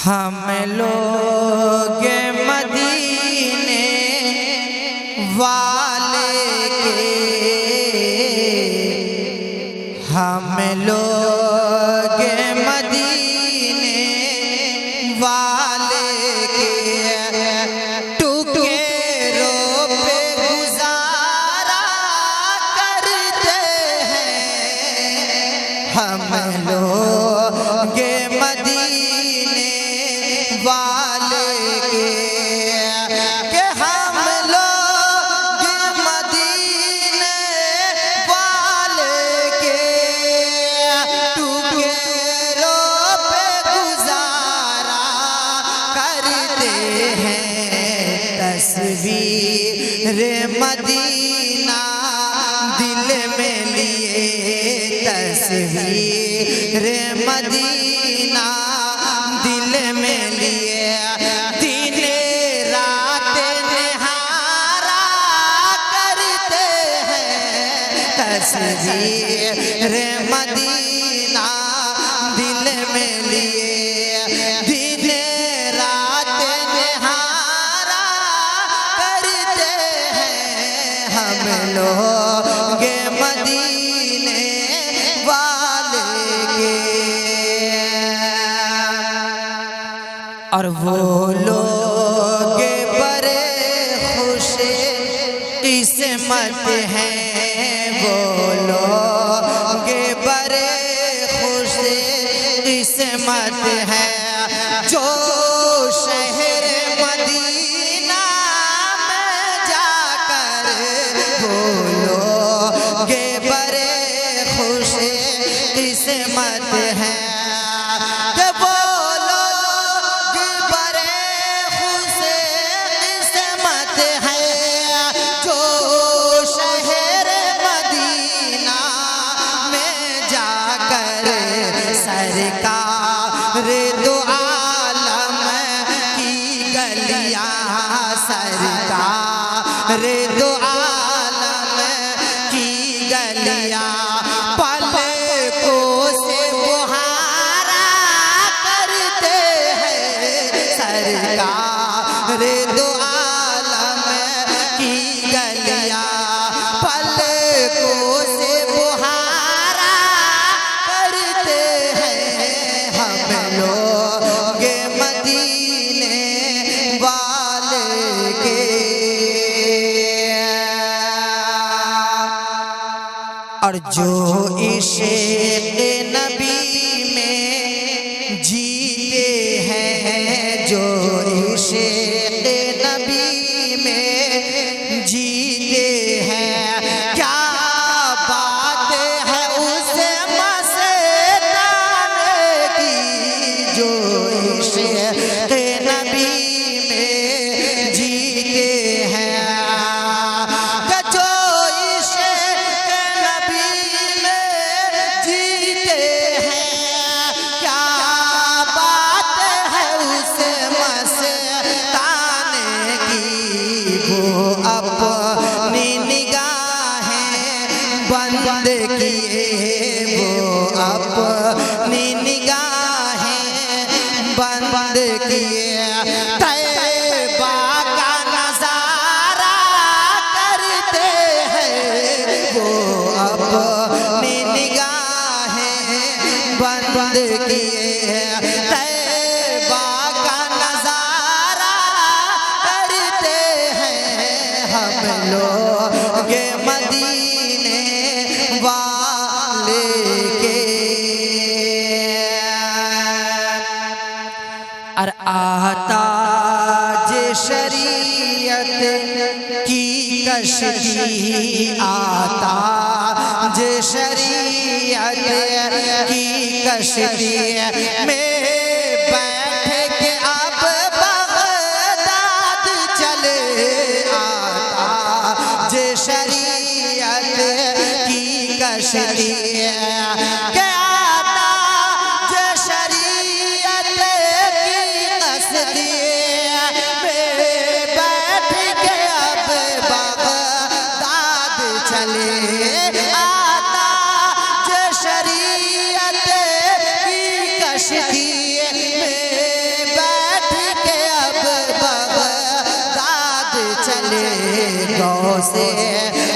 ہم لوگ مدینے والے کے، ہم لوگ مدینے والے کے ٹکڑوں پہ گزارا کرتے ہیں، ہم لوگ مدینے والے کے، کہ ہم لوگ مدینے والے کے ٹکڑوں پہ گزارا کرتے ہیں، تصویر مدینہ دل میں لیے، تصویر مدینہ دل میں لیے، دن رات نہارا کرتے ہیں، تصویر مدینہ دل میں لیے، دن رات نہارا کرتے ہیں، ہم لوگ مدینے والے کے۔ اور وہ لوگ بڑے خوش قسمت ہیں، وہ لوگ بڑے خوش قسمت ہیں، جو شہر مدینہ میں جا کر، وہ لوگ بڑے خوش قسمت ہیں، کہ وہ سرکار دو عالم کی گلیاں، سرکار دو عالم کی گلیاں، پلکوں سے بہارا کرتے ہیں، سرکار دو عالم کی گلیاں، پلکوں سے بہارا کرتے ہیں، ہم لوگ مدینے والے کے۔ اور جو عشق نبی میں جیتے ہیں، جو عشق نبی میں جیتے ہیں، کیا بات ہے اس مستانے کی، جو عشق نبی میں جیتے ہیں، کہ جو عشق نبی میں جیتے ہیں، کیا بات ہے اس مستانے کی، وہ اپنی نگاہیں بند کیے، وہ اپنی نگاہیں بند کیے، طیبہ کا نظارہ کرتے ہیں، وہ اپنی نگاہیں بند کیے، طیبہ کا نظارہ کرتے ہیں، ہم لوگ مدینے والے کے۔ اور آتاج شریعت کی کشتی، آتاج شریعت کی کشتی میں بیٹھ کے اب بغداد چلے، آتاج شریعت کی کشتی، کہ آتاج شریعت کی کشتی میں بیٹھ کے اب بغداد چلے، آتاج شریعت کی کشتی میں چلے گو سے